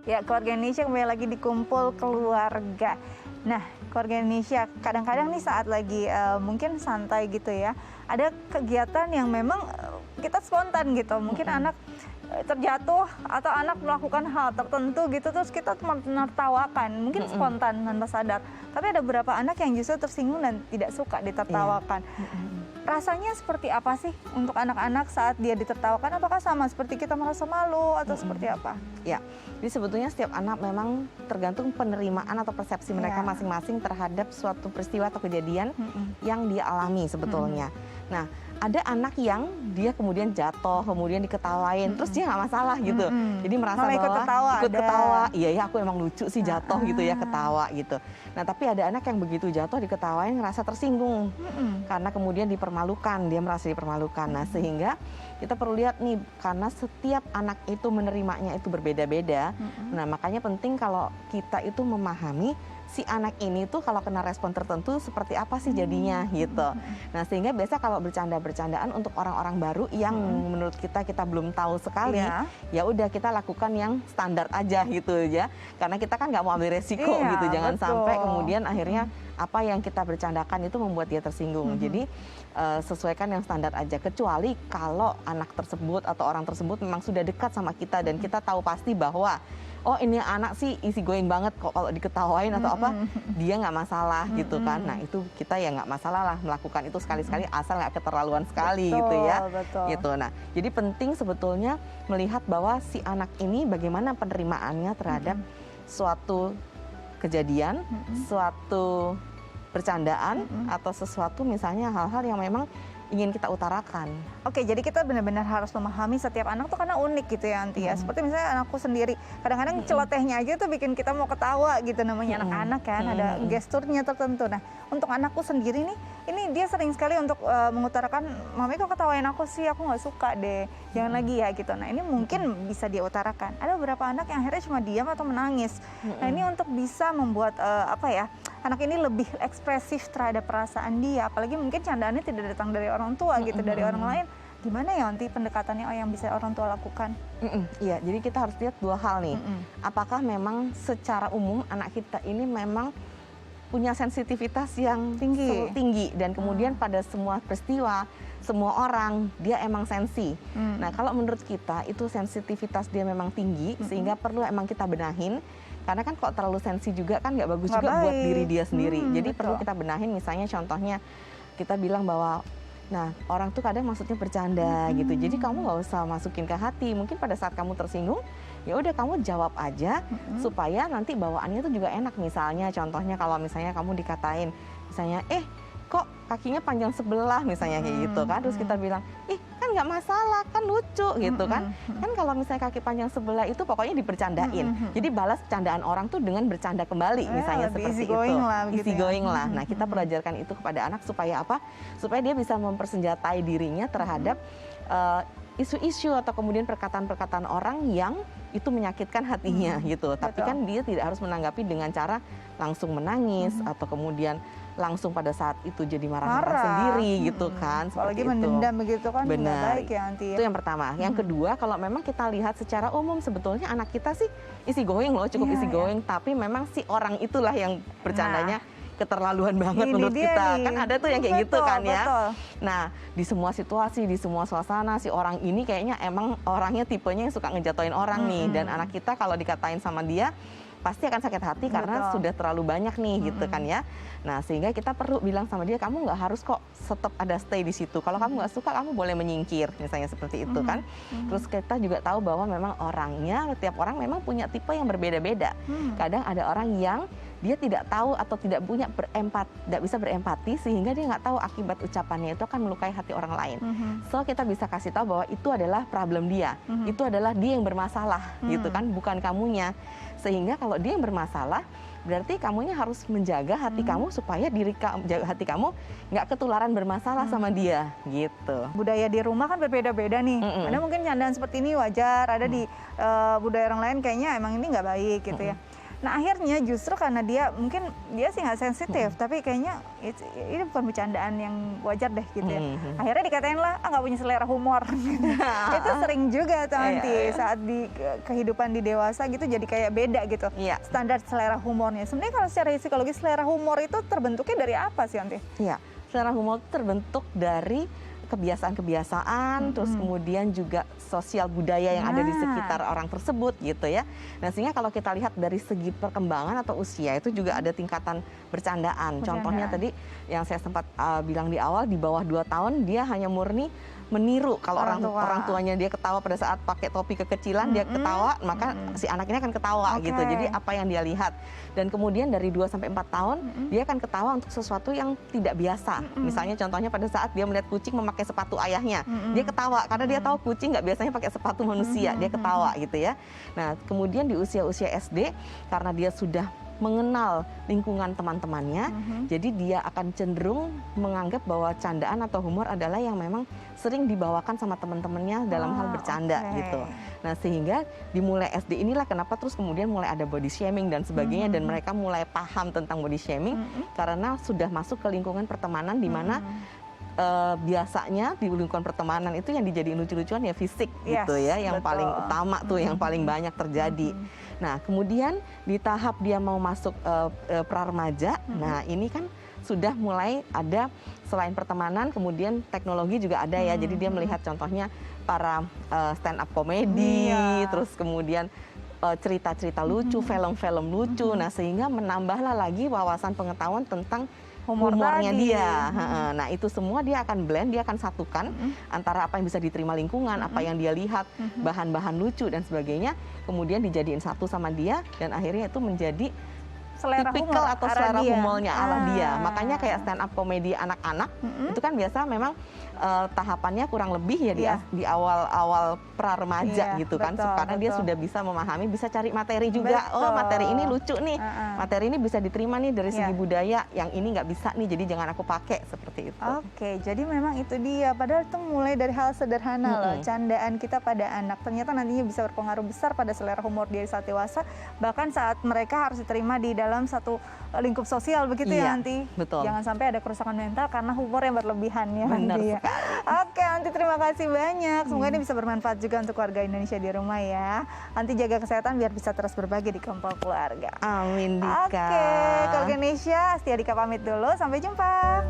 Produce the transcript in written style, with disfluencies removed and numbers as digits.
Ya, keluarga Indonesia kembali lagi di Kumpul Keluarga. Nah, keluarga Indonesia kadang-kadang nih saat lagi mungkin santai gitu ya, ada kegiatan yang memang kita spontan gitu. Mungkin anak terjatuh atau anak melakukan hal tertentu gitu, terus kita menertawakan, mungkin spontan tanpa sadar. Tapi ada beberapa anak yang justru tersinggung dan tidak suka ditertawakan. Rasanya seperti apa sih untuk anak-anak saat dia ditertawakan? Apakah sama seperti kita merasa malu atau seperti apa? Ya, jadi sebetulnya setiap anak memang tergantung penerimaan atau persepsi mereka masing-masing terhadap suatu peristiwa atau kejadian yang dia alami sebetulnya. Nah, ada anak yang dia kemudian jatuh, kemudian diketawain, terus dia nggak masalah gitu. Jadi merasa malah ikut ketawa, iya ya aku emang lucu sih jatuh gitu ya, ketawa gitu. Nah tapi ada anak yang begitu jatuh diketawain ngerasa tersinggung, karena kemudian dipermalukan, dia merasa dipermalukan. Nah sehingga kita perlu lihat nih, karena setiap anak itu menerimanya itu berbeda-beda. Nah makanya penting kalau kita itu memahami si anak ini tuh kalau kena respon tertentu seperti apa sih jadinya gitu. Nah sehingga biasa kalau bercandaan untuk orang-orang baru yang menurut kita belum tahu sekali, ya udah kita lakukan yang standar aja gitu ya. Karena kita kan nggak mau ambil resiko gitu, jangan sampai kemudian akhirnya apa yang kita bercandakan itu membuat dia tersinggung. Jadi sesuaikan yang standar aja, kecuali kalau anak tersebut atau orang tersebut memang sudah dekat sama kita dan kita tahu pasti bahwa oh ini anak sih easy going banget kok, kalau diketawain atau apa dia nggak masalah gitu kan. Nah itu kita ya nggak masalah lah melakukan itu sekali-sekali asal nggak keterlaluan sekali gitu ya. Gitu. Nah jadi penting sebetulnya melihat bahwa si anak ini bagaimana penerimaannya terhadap suatu kejadian, suatu bercandaan atau sesuatu misalnya hal-hal yang memang ingin kita utarakan. Oke, jadi kita benar-benar harus memahami setiap anak tuh karena unik gitu ya Anti ya. Seperti misalnya anakku sendiri, kadang-kadang celotehnya aja tuh bikin kita mau ketawa gitu, namanya anak-anak kan, ada gesturnya tertentu. Nah, untuk anakku sendiri nih, ini dia sering sekali untuk mengutarakan, Mami kok ketawain aku sih, aku nggak suka deh, jangan lagi ya gitu. Nah, ini mungkin bisa dia utarakan. Ada beberapa anak yang akhirnya cuma diam atau menangis. Nah, ini untuk bisa membuat apa ya, anak ini lebih ekspresif terhadap perasaan dia, apalagi mungkin candaannya tidak datang dari orang tua gitu, dari orang lain. Gimana ya nanti pendekatannya yang bisa orang tua lakukan? Iya, jadi kita harus lihat dua hal nih. Apakah memang secara umum anak kita ini memang punya sensitivitas yang tinggi dan kemudian pada semua peristiwa, semua orang dia emang sensi. Nah kalau menurut kita itu sensitivitas dia memang tinggi sehingga perlu emang kita benahin. Karena kan kalau terlalu sensi juga kan nggak bagus juga buat diri dia sendiri. Jadi perlu kita benahin, misalnya contohnya kita bilang bahwa nah orang tuh kadang maksudnya bercanda gitu. Jadi kamu nggak usah masukin ke hati. Mungkin pada saat kamu tersinggung, ya udah kamu jawab aja supaya nanti bawaannya tuh juga enak. Misalnya contohnya kalau misalnya kamu dikatain, misalnya kok kakinya panjang sebelah misalnya kayak gitu kan, terus kita bilang kan nggak masalah, kan lucu gitu kan. Kan kalau misalnya kaki panjang sebelah itu pokoknya dibercandain. Jadi balas candaan orang tuh dengan bercanda kembali misalnya seperti itu. Easy going lah. Nah kita pelajarkan itu kepada anak supaya apa? Supaya dia bisa mempersenjatai dirinya terhadap isu-isu atau kemudian perkataan-perkataan orang yang itu menyakitkan hatinya gitu. Tapi kan dia tidak harus menanggapi dengan cara langsung menangis atau kemudian langsung pada saat itu jadi marah-marah sendiri gitu kan. Apalagi mendendam begitu kan nggak baik ya Anti. Itu yang pertama. Yang kedua, kalau memang kita lihat secara umum sebetulnya anak kita sih easy going loh, cukup easy going. Tapi memang si orang itulah yang bercandanya keterlaluan banget menurut kita. Kan ada tuh yang kayak gitu kan ya. Nah di semua situasi, di semua suasana si orang ini kayaknya emang orangnya tipenya yang suka ngejatuhin orang nih. Dan anak kita kalau dikatain sama dia pasti akan sakit hati karena sudah terlalu banyak nih gitu kan ya. Nah sehingga kita perlu bilang sama dia, kamu nggak harus kok tetap ada stay di situ. Kalau kamu nggak suka kamu boleh menyingkir misalnya seperti itu kan. Terus kita juga tahu bahwa memang orangnya, setiap orang memang punya tipe yang berbeda-beda. Kadang ada orang yang dia tidak tahu atau tidak punya tidak bisa berempati sehingga dia nggak tahu akibat ucapannya itu akan melukai hati orang lain. So kita bisa kasih tahu bahwa itu adalah problem dia, itu adalah dia yang bermasalah gitu kan, bukan kamunya. Sehingga kalau dia yang bermasalah, berarti kamunya harus menjaga hati kamu supaya hati kamu nggak ketularan bermasalah sama dia gitu. Budaya di rumah kan berbeda-beda nih. Ada mungkin candaan seperti ini wajar, ada di budaya orang lain kayaknya emang ini nggak baik gitu ya. Nah akhirnya justru karena dia mungkin dia sih nggak sensitif, tapi kayaknya ini bukan bercandaan yang wajar deh gitu ya. Akhirnya dikatain lah, nggak punya selera humor. Itu sering juga tuh nanti saat di kehidupan di dewasa gitu jadi kayak beda gitu. Standar selera humornya. Sebenarnya kalau secara psikologi selera humor itu terbentuknya dari apa sih Anti? Iya, selera humor terbentuk dari kebiasaan-kebiasaan, terus kemudian juga sosial budaya yang ada di sekitar orang tersebut gitu ya. Nah sehingga kalau kita lihat dari segi perkembangan atau usia itu juga ada tingkatan bercandaan. Contohnya tadi yang saya sempat bilang di awal, di bawah 2 tahun dia hanya murni meniru kalau orang tuanya dia ketawa pada saat pakai topi kekecilan, dia ketawa, maka si anak ini akan ketawa gitu. Jadi apa yang dia lihat. Dan kemudian dari 2 sampai 4 tahun dia akan ketawa untuk sesuatu yang tidak biasa. Misalnya contohnya pada saat dia melihat kucing memakai sepatu ayahnya, dia ketawa karena dia tahu kucing nggak biasanya pakai sepatu manusia, dia ketawa gitu ya. Nah kemudian di usia-usia SD karena dia sudah mengenal lingkungan teman-temannya, jadi dia akan cenderung menganggap bahwa candaan atau humor adalah yang memang sering dibawakan sama teman-temannya dalam hal bercanda gitu. Nah sehingga dimulai SD inilah kenapa terus kemudian mulai ada body shaming dan sebagainya, dan mereka mulai paham tentang body shaming karena sudah masuk ke lingkungan pertemanan di mana biasanya di lingkungan pertemanan itu yang dijadiin lucu-lucuan ya fisik gitu ya, yang paling utama tuh, yang paling banyak terjadi. Nah kemudian di tahap dia mau masuk pra-remaja, nah ini kan sudah mulai ada selain pertemanan, kemudian teknologi juga ada ya. Jadi dia melihat contohnya para stand up komedi, terus kemudian cerita-cerita lucu, film-film lucu. Nah sehingga menambahlah lagi wawasan pengetahuan tentang humornya dia. Nah itu semua dia akan blend, dia akan satukan antara apa yang bisa diterima lingkungan, apa yang dia lihat, bahan-bahan lucu dan sebagainya, kemudian dijadiin satu sama dia, dan akhirnya itu menjadi selera tipikal humor atau selera dia. humornya ala dia. Makanya kayak stand up komedi anak-anak itu kan biasa memang tahapannya kurang lebih ya di awal-awal pra-remaja gitu kan, karena dia sudah bisa memahami, bisa cari materi juga. Oh materi ini lucu nih, materi ini bisa diterima nih dari segi budaya, yang ini nggak bisa nih, jadi jangan aku pakai, seperti itu. Oke, jadi memang itu dia. Padahal itu mulai dari hal sederhana loh, candaan kita pada anak. Ternyata nantinya bisa berpengaruh besar pada selera humor dia saat dewasa, bahkan saat mereka harus diterima di dalam satu lingkup sosial begitu ya Anti. Betul. Jangan sampai ada kerusakan mental karena humor yang berlebihan ya. Benar Anti, ya. Oke Anti, terima kasih banyak. Semoga ini bisa bermanfaat juga untuk warga Indonesia di rumah ya. Anti jaga kesehatan biar bisa terus berbagi di Kompol Keluarga. Amin Dika. Oke, keluarga Indonesia, Astia Dika pamit dulu. Sampai jumpa.